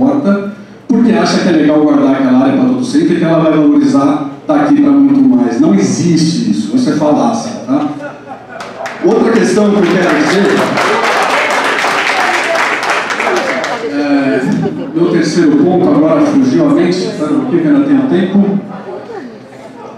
porta, porque acha que é legal guardar aquela área para todo sempre e que ela vai valorizar daqui para muito mais. Não existe isso, isso é falácia, tá? Outra questão que eu quero dizer, meu terceiro ponto, agora fugiu a mente, espera um pouquinho que ainda tenho tempo.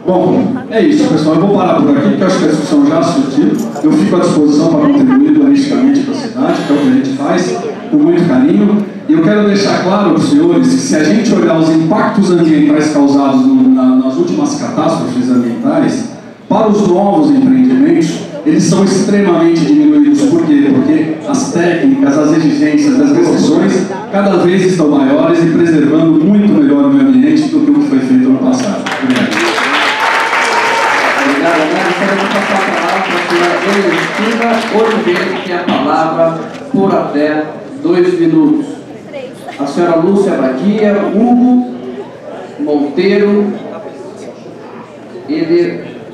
Bom, é isso, pessoal. Eu vou parar por aqui, porque eu acho que a discussão já surgiu. Eu fico à disposição para contribuir urbanisticamente para a cidade, que é o que a gente faz, com muito carinho. E eu quero deixar claro para os senhores que se a gente olhar os impactos ambientais causados nas últimas catástrofes ambientais, para os novos empreendimentos, eles são extremamente diminuídos. Por quê? Porque as técnicas, as exigências, as restrições cada vez estão maiores e preservando muito melhor o meio ambiente do que o que foi feito no passado. Obrigado. Obrigado, Agora vou passar a palavra para a senhora Ernestina Oliveira, que tem a palavra por até 2 minutos. A senhora Lúcia Badia, Hugo Monteiro,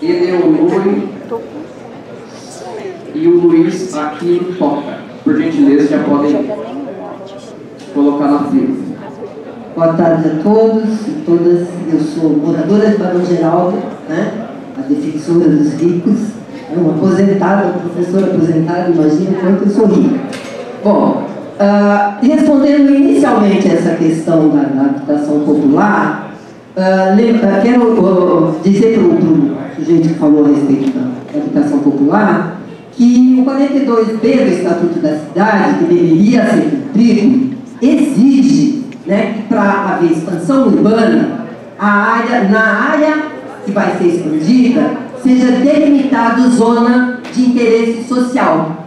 Eleonore e o Luiz Aquino Toca. Por gentileza, já podem colocar na fila. Boa tarde a todos e todas. Eu sou moradora de Barão Geraldo, né? A defensora dos ricos, uma aposentada, professora aposentada, imagina quanto eu sou rica. Bom, respondendo inicialmente essa questão da habitação popular, quero dizer para o sujeito que falou a respeito da habitação popular que o 42B do Estatuto da Cidade, que deveria ser cumprido, exige, né, que para haver expansão urbana, na área que vai ser expandida, seja delimitado zona de interesse social.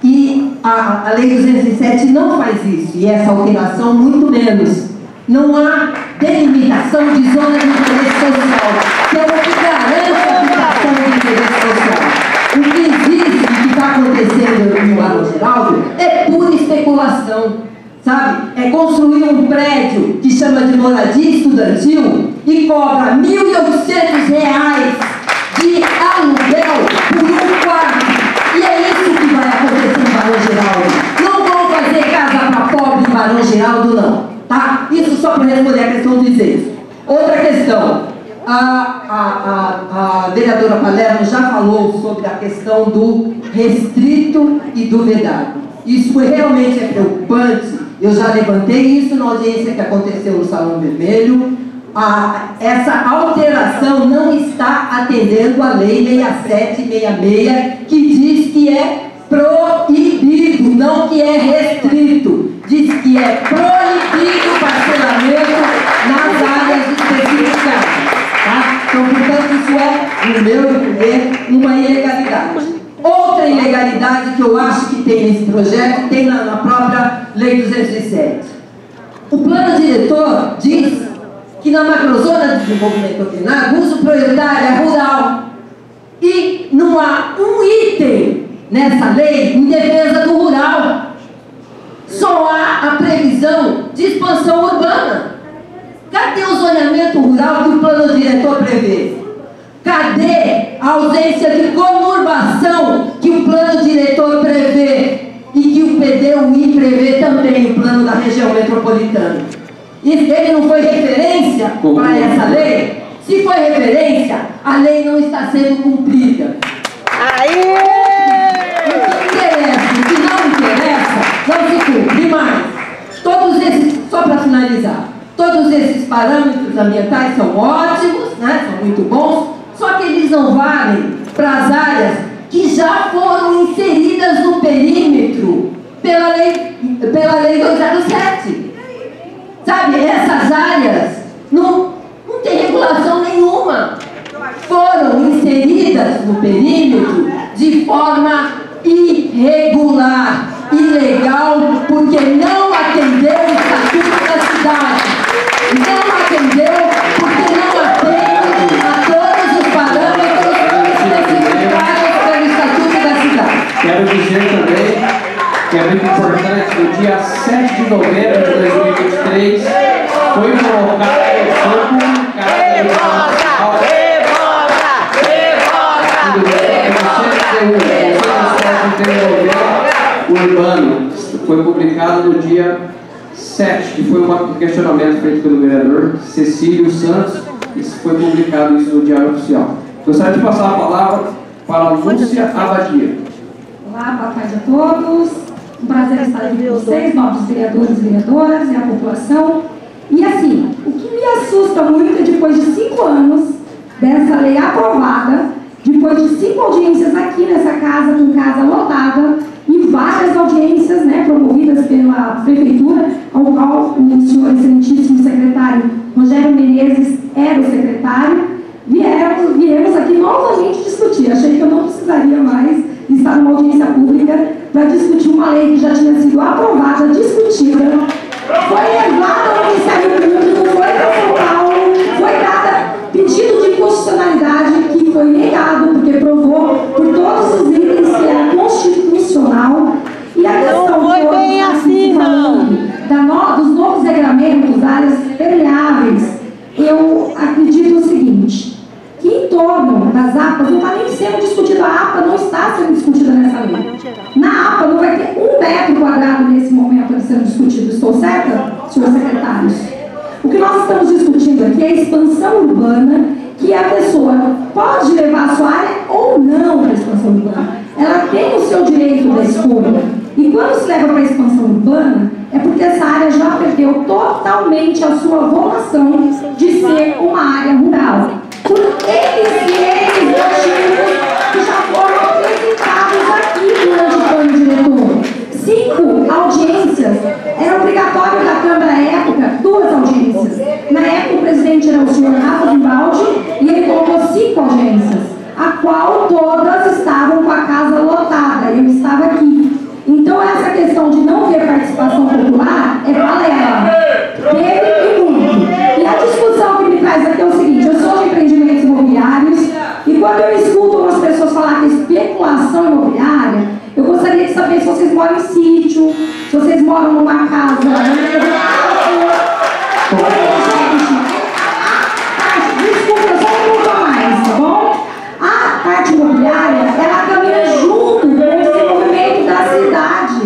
E a Lei 207 não faz isso, e essa alteração muito menos. Não há delimitação de zona de interesse social, que é o que garante a habitação de interesse social. O que existe, o que está acontecendo no Barão Geraldo, é pura especulação, sabe? É construir um prédio que chama de moradia estudantil e cobra R$ 1.800 de aluguel por um quarto. E é isso que vai acontecer no Barão Geraldo. Não vão fazer casa para pobre em Barão Geraldo, não. Tá? Isso só para responder a questão dos erros. Outra questão. A vereadora Palermo já falou sobre a questão do restrito e do vedado. Isso realmente é preocupante. Eu já levantei isso na audiência que aconteceu no Salão Vermelho. Essa alteração não está atendendo a Lei 6766, que diz que é proibido, não que é restrito. Diz que é proibido o parcelamento nas áreas especificadas. Tá? Então, portanto, isso é, no meu entender, uma ilegalidade. Outra ilegalidade que eu acho que tem nesse projeto, tem na própria Lei 207. O plano diretor diz que na macrozona de desenvolvimento ordenado, o uso prioritário é rural. E não há um item nessa lei em defesa do rural. Só há a previsão de expansão urbana. Cadê o zoneamento rural que o plano diretor prevê? Cadê a ausência de conurbação que o plano diretor prevê e que o PDUI prevê também, o plano da região metropolitana? E ele não foi referência para essa lei? Se foi referência, a lei não está sendo cumprida. Aí! O que interessa, o que não interessa, não se cumpre mais. Todos esses, só para finalizar, todos esses parâmetros ambientais são ótimos, né, são muito bons, só que eles não valem para as áreas que já foram inseridas no perímetro pela lei 207. Sabe, essas áreas não tem regulação nenhuma. Foram inseridas no perímetro de forma irregular, ilegal, porque não atendeu o Estatuto da Cidade. Não atendeu porque não atende a todos os parâmetros especificados pelo Estatuto da Cidade. Quero dizer também que é muito importante, no dia 7 de novembro de 2023, foi colocada a eleição comunicada. Revolta! Revolta! Revolta! que foi um questionamento feito pelo vereador Cecílio Santos, e foi publicado isso no Diário Oficial. Gostaria de passar a palavra para a Lúcia Abadia. Olá, boa tarde a todos. Um prazer estar aqui com vocês, novos vereadores e vereadoras e a população. E assim, o que me assusta muito é depois de 5 anos dessa lei aprovada, depois de 5 audiências aqui nessa casa, com casa lotada, e várias audiências, né, promovidas pela prefeitura, ao qual o senhor excelentíssimo secretário Rogério Menezes era o secretário, viemos aqui novamente discutir. Achei que eu não precisaria mais estar numa audiência pública para discutir uma lei que já tinha sido aprovada, discutida, foi levada ao Ministério Público, foi para São Paulo, foi dada pedido de inconstitucionalidade que foi negado, porque provou por todos os itens que era constitucional. E a questão não foi bem assim, não. Dos novos regramentos, áreas permeáveis, eu acredito o seguinte, que em torno das APAs não está nem sendo discutida, a APA não está sendo discutida nessa lei. Na APA não vai ter 1 metro quadrado nesse momento sendo discutido. Estou certa, senhores secretários? O que nós estamos discutindo aqui é a expansão urbana, que a pessoa pode levar a sua área ou não para a expansão urbana. Ela tem o seu direito da escolha. E quando se leva para a expansão urbana, é porque essa área já perdeu totalmente a sua vocação de ser uma área rural. Por eles motivos que já foram apresentados aqui durante o plano diretor. 5 audiências. Era obrigatório da Câmara à época 2 audiências. Na época o presidente era o senhor Rafa Vivaldi e ele colocou 5 audiências, a qual todas estavam com a casa lotada. Eu estava aqui. Então essa questão de não ter participação popular é balela. Teve e muito. E a discussão que me traz aqui é o seguinte, eu sou de empreendimentos imobiliários e quando eu escuto umas pessoas falar que especulação imobiliária, eu gostaria de saber se vocês moram em sítio, se vocês moram numa casa. Desculpa, eu só não vou mais, tá bom? A parte imobiliária, ela caminha junto com o desenvolvimento da cidade.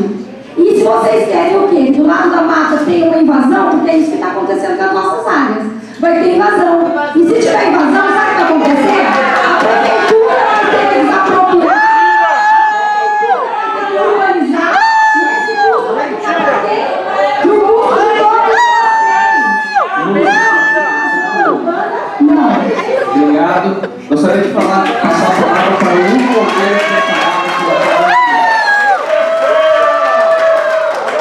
E se vocês querem o quê? Do lado da mata tem uma invasão, porque é isso que está acontecendo nas nossas áreas. Vai ter invasão. E se tiver invasão, sabe o que vai acontecer? A prefeitura vai ter que desapropriar, a prefeitura vai ter que urbanizar, e esse custo vai ficar para quem? Pro custo de todos vocês. Não. Obrigado. Gostaria de passar a palavra para o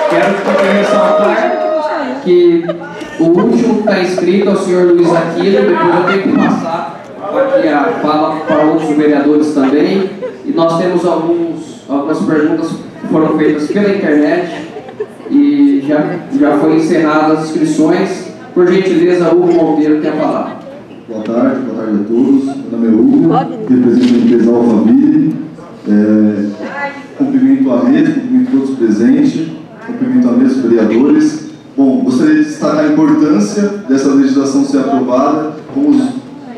Quero também ressaltar que o último que está inscrito é o senhor Luiz Aquino, depois eu tenho que passar aqui a fala para outros vereadores também. E nós temos algumas perguntas que foram feitas pela internet e já foi encerradas as inscrições. Por gentileza, Hugo Monteiro tem a palavra. Boa tarde a todos. Meu nome é Hugo, represento a empresa Alphaville. Cumprimento a mesa, cumprimento todos os presentes, cumprimento a mesa dos vereadores. Bom, gostaria de destacar a importância dessa legislação ser aprovada. Como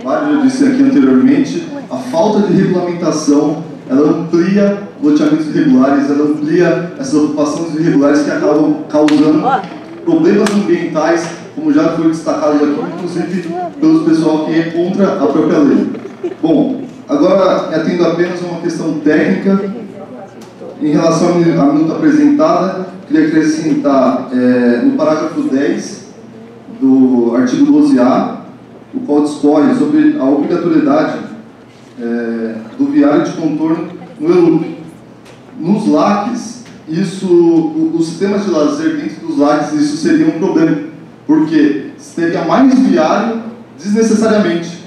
vários já disse aqui anteriormente, a falta de regulamentação, ela amplia loteamentos irregulares, ela amplia essas ocupações irregulares que acabam causando problemas ambientais, como já foi destacado aqui, inclusive pelo pessoal que é contra a própria lei. Bom, agora atendo apenas a uma questão técnica. Em relação à minuta apresentada, queria acrescentar no parágrafo 10 do artigo 12A, o qual discorre sobre a obrigatoriedade do viário de contorno no ELUP. Nos LACs, os sistemas de lazer dentro dos LACs, isso seria um problema, porque teria mais viário desnecessariamente.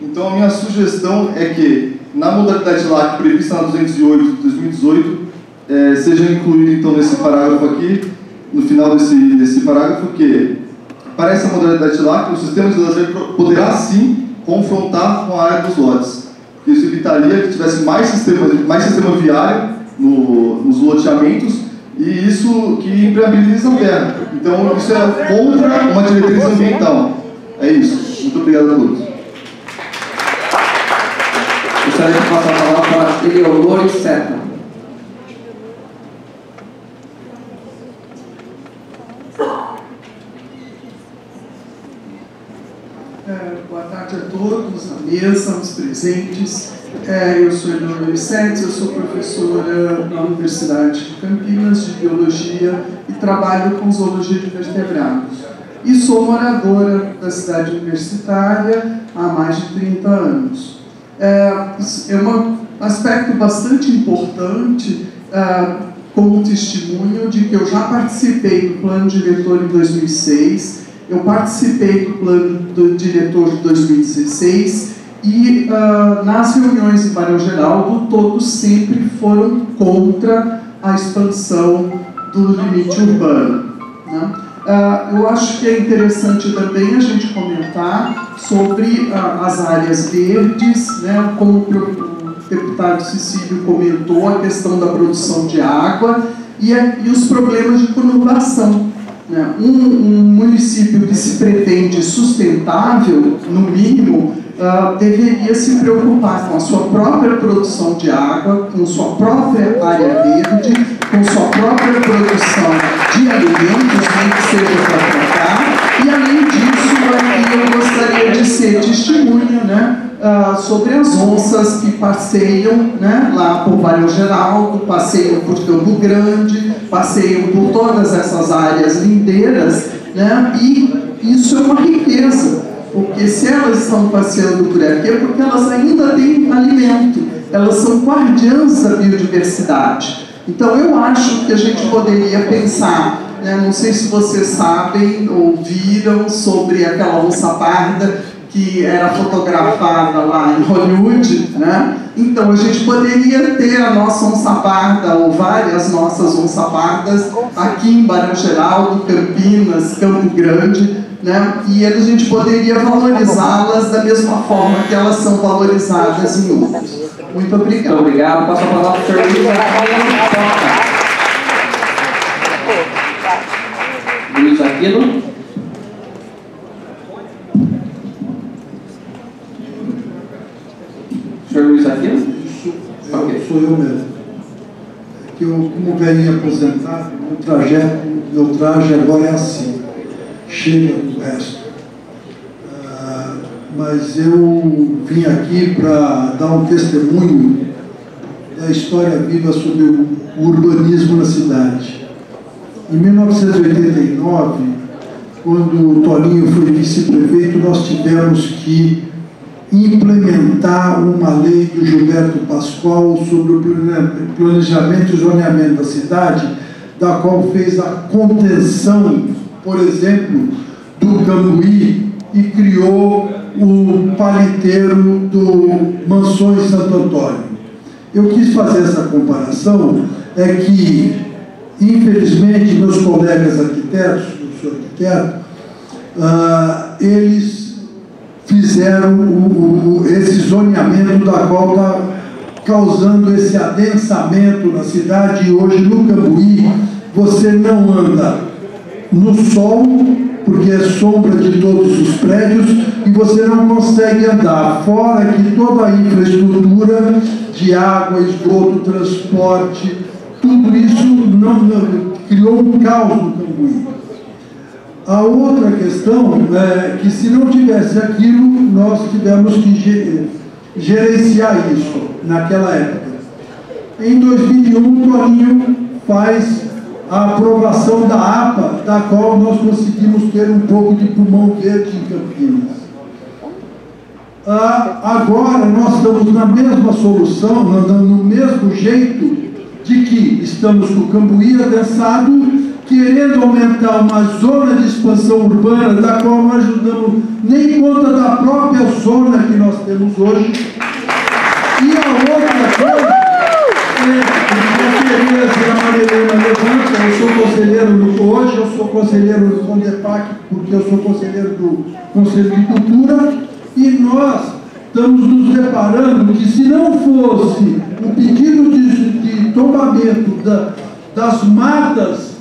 Então, a minha sugestão é que, na modalidade LAC prevista na 208 de 2018, seja incluído, então, nesse parágrafo aqui, no final desse parágrafo, que, para essa modalidade LAC, o sistema de lazer poderá, sim, confrontar com a área dos lotes. Isso evitaria que tivesse mais sistema viário nos loteamentos, e isso que impermeabiliza a terra. Então, isso é contra uma diretriz ambiental. É isso. Muito obrigado a todos. Gostaria de passar a palavra para Eleonora Seta. Boa tarde a todos, à mesa, aos presentes. Eu sou Eleonora Vicentes, eu sou professora na Universidade de Campinas de Biologia e trabalho com zoologia de vertebrados. E sou moradora da cidade universitária há mais de 30 anos. É um aspecto bastante importante como testemunho de que eu já participei do plano diretor em 2006, eu participei do plano do diretor de 2016 e nas reuniões em Barão Geraldo todos sempre foram contra a expansão do limite urbano, né? Eu acho que é interessante também a gente comentar sobre as áreas verdes, né? Como o deputado Cecílio comentou, a questão da produção de água e os problemas de conurbação. Um município que se pretende sustentável, no mínimo, deveria se preocupar com a sua própria produção de água, com sua própria área verde, com sua própria produção de alimentos, nem que seja para tratar. E, além disso, aqui eu gostaria de ser testemunha, né, sobre as onças que passeiam, né, lá por Barão Geraldo, passeiam por Campo Grande, passeiam por todas essas áreas lindeiras, né, e isso é uma riqueza, porque se elas estão passeando por aqui é porque elas ainda têm alimento, elas são guardiãs da biodiversidade. Então eu acho que a gente poderia pensar, né, não sei se vocês sabem ou viram sobre aquela onça parda que era fotografada lá em Hollywood, né? Então a gente poderia ter a nossa onça parda ou várias nossas onças pardas aqui em Barão Geraldo, Campinas, Campo Grande, né? E a gente poderia valorizá-las da mesma forma que elas são valorizadas em outros. Muito obrigado. Muito obrigado. Passo a palavra para o senhor Luiz Aquino. Senhor Luiz Aquino? Sou eu mesmo. Que eu, como velhinho aposentado, meu traje agora é assim, chega do resto. Mas eu vim aqui para dar um testemunho da história viva sobre o urbanismo na cidade. Em 1989, quando o Toninho foi vice-prefeito, nós tivemos que implementar uma lei do Gilberto Pascoal sobre o planejamento e zoneamento da cidade, da qual fez a contenção, por exemplo, do Cambuí e criou o paliteiro do Mansões Santo Antônio. Eu quis fazer essa comparação, é que, infelizmente, meus colegas arquitetos, eu sou arquiteto, eles fizeram esse zoneamento da qual está causando esse adensamento na cidade. E hoje no Cambuí você não anda no sol, porque é sombra de todos os prédios, e você não consegue andar, fora que toda a infraestrutura de água, esgoto, transporte, tudo isso criou um caos no Cambuí. A outra questão é que, se não tivesse aquilo, nós tivemos que gerenciar isso naquela época. Em 2001, o Toninho faz a aprovação da APA, da qual nós conseguimos ter um pouco de pulmão verde em Campinas. Agora nós estamos na mesma solução, no mesmo jeito de que estamos com o Cambuí adensado, querendo aumentar uma zona de expansão urbana, da qual não ajudamos nem conta da própria zona que nós temos hoje. E a outra coisa, a Marilena levanta, eu sou conselheiro hoje, eu sou conselheiro do Condepac, porque eu sou conselheiro do Conselho de Cultura, e nós estamos nos deparando que, se não fosse o pedido de tombamento das matas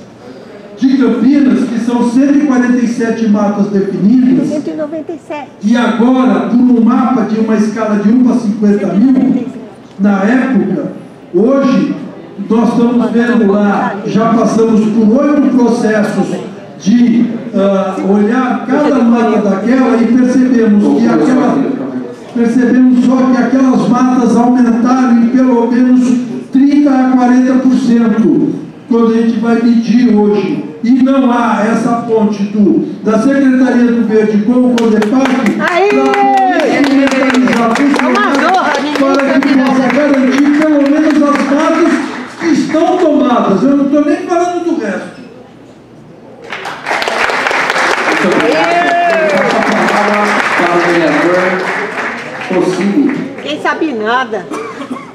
de Campinas, que são 147 matas definidas, 197. E agora, por um mapa de uma escala de 1 para 50 mil, na época, hoje, nós estamos vendo lá, já passamos por 8 processos de olhar cada mata daquela e percebemos só que aquelas matas aumentaram em pelo menos 30% a 40% quando a gente vai medir hoje. E não há essa ponte da Secretaria do Verde com o CODEPAC para que possa garantir pelo menos as matas que estão tomadas. Eu não estou nem falando do resto. Muito obrigado. Para o vereador Rossini. Quem sabe nada.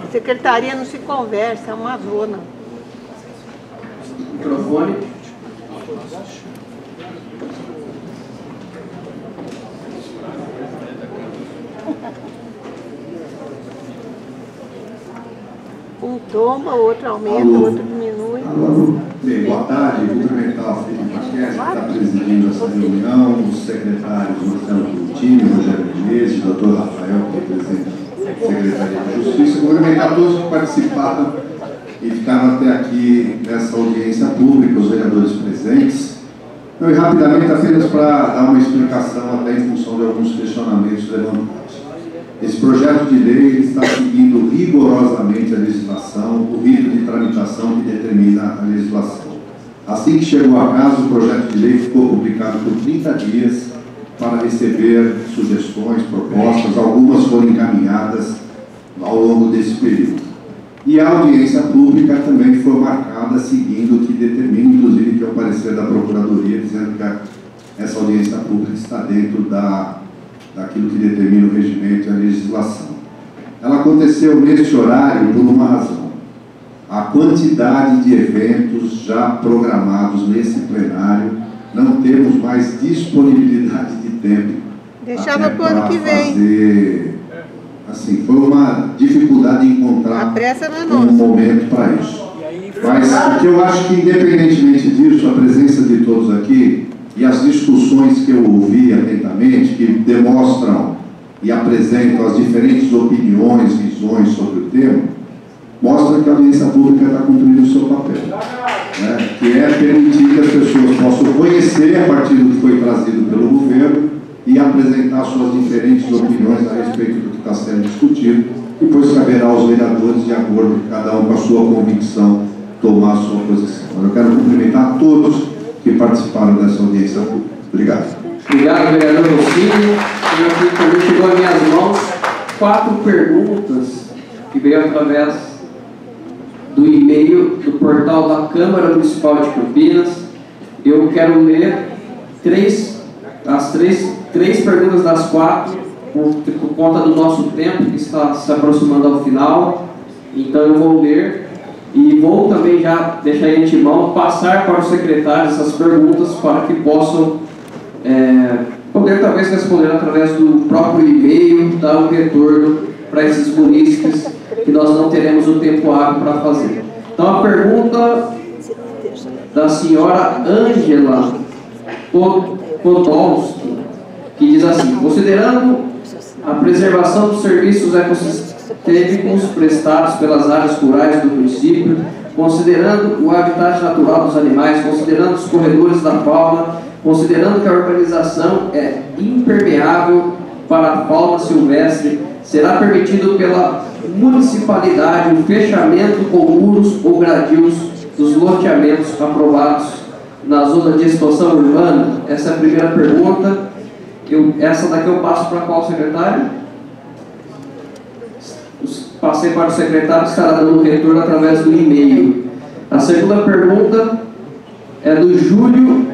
A secretaria não se conversa, é uma zona. Microfone. Um tomba, o outro aumenta, o outro diminui. Bem, boa tarde, cumprimentar o Felipe Marques, que está presidindo essa reunião, os secretários Marcelo Coutinho, Rogério Menezes, doutor Rafael, que é presidente da Secretaria de Justiça, cumprimentar todos que participaram e ficaram até aqui nessa audiência pública, os vereadores presentes. E rapidamente, apenas para dar uma explicação, até em função de alguns questionamentos levantados. Esse projeto de lei está seguindo rigorosamente a legislação, o rito de tramitação que determina a legislação. Assim que chegou a casa, o projeto de lei ficou publicado por 30 dias para receber sugestões, propostas, algumas foram encaminhadas ao longo desse período. E a audiência pública também foi marcada seguindo o que determina, inclusive, que é o parecer da Procuradoria, dizendo que essa audiência pública está dentro daquilo que determina o regimento e a legislação. Ela aconteceu neste horário por uma razão. A quantidade de eventos já programados nesse plenário, não temos mais disponibilidade de tempo. Deixava para o ano que vem. Fazer, assim, foi uma dificuldade de encontrar um momento para isso. Mas o que eu acho que, independentemente disso, a presença de todos aqui e as discussões que eu ouvi atentamente, que demonstram e apresentam as diferentes opiniões, visões sobre o tema, mostra que a audiência pública está cumprindo o seu papel, né? Que é permitir que as pessoas possam conhecer a partir do que foi trazido pelo governo e apresentar suas diferentes opiniões a respeito do que está sendo discutido, depois caberá aos vereadores, de acordo com cada um com a sua convicção, tomar a sua posição. Eu quero cumprimentar todos que participaram dessa audiência pública. Obrigado. Obrigado, vereador Rossini. Também chegou às minhas mãos 4 perguntas que veio através do e-mail do portal da Câmara Municipal de Campinas. Eu quero ler as três perguntas das 4, por conta do nosso tempo, que está se aproximando ao final. Então eu vou ler e vou também já deixar de antemão passar para os secretários essas perguntas para que possam poder talvez responder através do próprio e-mail, dar um retorno para esses munícipes que nós não teremos o tempo hábil para fazer. Então a pergunta da senhora Ângela Podolski, que diz assim: considerando a preservação dos serviços ecossistêmicos prestados pelas áreas rurais do município, considerando o habitat natural dos animais, considerando os corredores da fauna, considerando que a urbanização é impermeável para a fauna silvestre, será permitido pela municipalidade o fechamento com muros ou gradios dos loteamentos aprovados na zona de expansão urbana? Essa é a primeira pergunta. Essa daqui eu passo para qual secretário? Passei para o secretário, que estará dando retorno através do e-mail. A segunda pergunta é do Júlio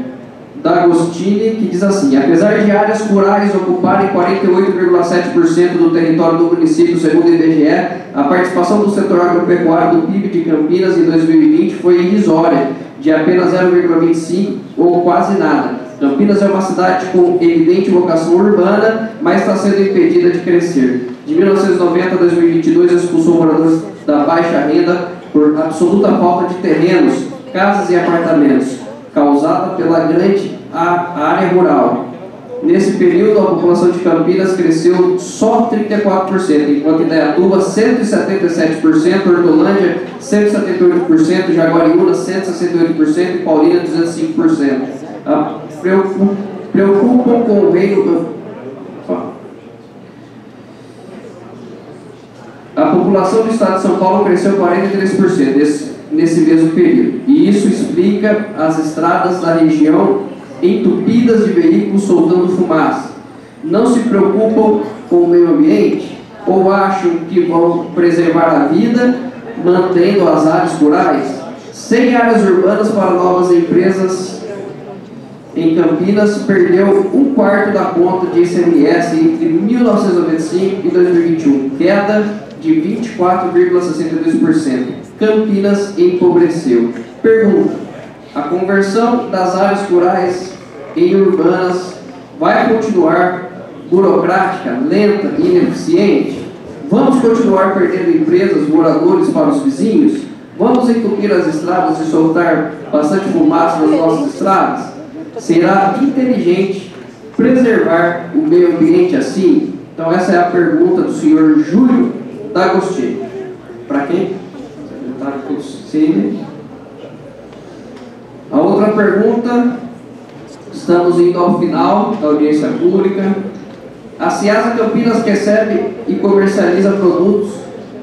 D'Agostini, que diz assim: apesar de áreas rurais ocuparem 48,7% do território do município, segundo o IBGE, a participação do setor agropecuário do PIB de Campinas em 2020 foi irrisória, de apenas 0,25% ou quase nada. Campinas é uma cidade com evidente vocação urbana, mas está sendo impedida de crescer. De 1990 a 2022, expulsou moradores da baixa renda por absoluta falta de terrenos, casas e apartamentos, causada pela grande área rural. Nesse período, a população de Campinas cresceu só 34%, enquanto Indaiatuba 177%, Hortolândia 178%, Jaguariúna 168% e Paulínia 205%. preocupam com o reino. A população do estado de São Paulo cresceu 43% nesse mesmo período, e isso explica as estradas da região entupidas de veículos soltando fumaça. Não se preocupam com o meio ambiente ou acham que vão preservar a vida mantendo as áreas rurais? Sem áreas urbanas para novas empresas em Campinas, perdeu 1/4 da conta de ICMS entre 1995 e 2021, queda de 24,62%. Campinas empobreceu. Pergunta: a conversão das áreas rurais em urbanas vai continuar burocrática, lenta e ineficiente? Vamos continuar perdendo empresas, moradores para os vizinhos? Vamos entupir as estradas e soltar bastante fumaça nas nossas estradas? Será inteligente preservar o meio ambiente assim? Então essa é a pergunta do senhor Júlio D'Agostini. Para quem? Secretário Cossini. A outra pergunta, estamos indo ao final da audiência pública. A Ciasa Campinas recebe e comercializa produtos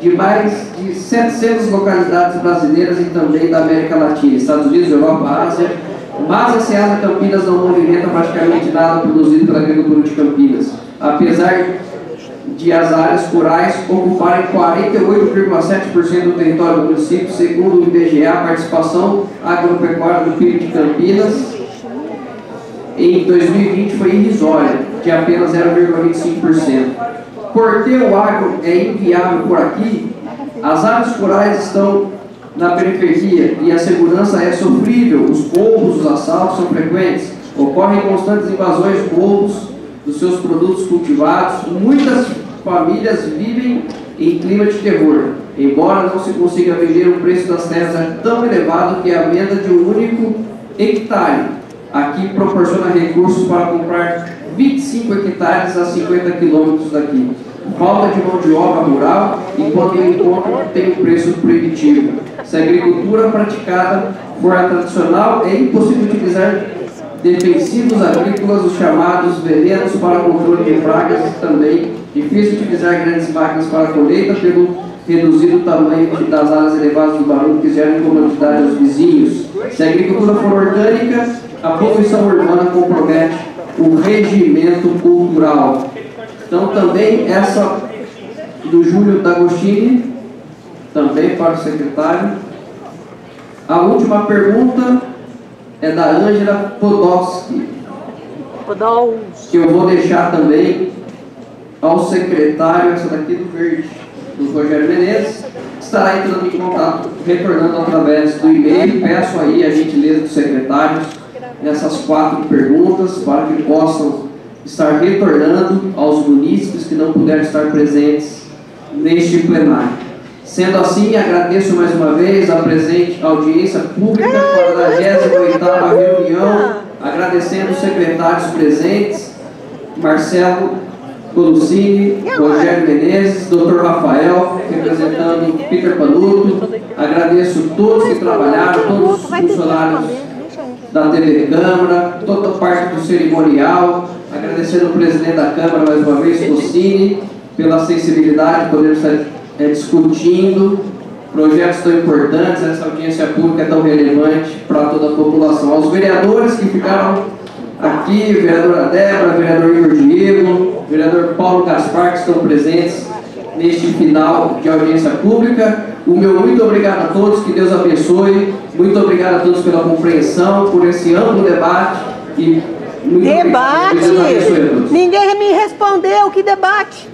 de mais de 700 localidades brasileiras e também da América Latina, Estados Unidos, Europa, Ásia, mas a Ciasa Campinas não movimenta praticamente nada produzido pela agricultura de Campinas, apesar de as áreas rurais ocuparem 48,7% do território do município. Segundo o IBGE, a participação agropecuária do PIB de Campinas em 2020 foi irrisória, de apenas 0,25%. Porque o agro é inviável por aqui, as áreas rurais estão na periferia e a segurança é sofrível, os roubos, os assaltos são frequentes, ocorrem constantes invasões, roubos dos seus produtos cultivados. Muitas famílias vivem em clima de terror, embora não se consiga vender, o preço das terras é tão elevado que a venda de um único hectare aqui proporciona recursos para comprar 25 hectares a 50 quilômetros daqui. Falta de mão de obra rural, enquanto o encontro tem um preço proibitivo. Se a agricultura praticada for a tradicional, é impossível utilizar defensivos agrícolas, os chamados venenos, para controle de pragas, e também difícil utilizar grandes máquinas para a colheita pelo reduzido tamanho das áreas elevadas do barulho que geram incomodidade aos vizinhos. Se a agricultura for orgânica, a poluição urbana compromete o regimento cultural. Então também essa do Júlio D'Agostini, também para o secretário. A última pergunta é da Ângela Podolski, que eu vou deixar também ao secretário, essa daqui do verde, do Rogério Menezes, estará entrando em contato, retornando através do e-mail. Peço aí a gentileza dos secretários nessas 4 perguntas para que possam estar retornando aos munícipes que não puderam estar presentes neste plenário. Sendo assim, agradeço mais uma vez a presente audiência pública para a 28ª reunião, agradecendo os secretários presentes, Marcelo Colucini, Rogério Menezes, Dr. Rafael, representando Peter Panuto. Agradeço todos que trabalharam, todos os funcionários da TV Câmara, toda a parte do cerimonial, agradecendo o presidente da Câmara mais uma vez, Cossini, pela sensibilidade de poder estar discutindo projetos tão importantes, essa audiência pública é tão relevante para toda a população. Aos vereadores que ficaram aqui, vereadora Débora, vereador Igor Diego, vereador Paulo Gaspar, que estão presentes neste final de audiência pública, o meu muito obrigado a todos, que Deus abençoe, muito obrigado a todos pela compreensão, por esse amplo debate e muito debate! Obrigado, Deus abençoe a todos. Ninguém me respondeu, que debate?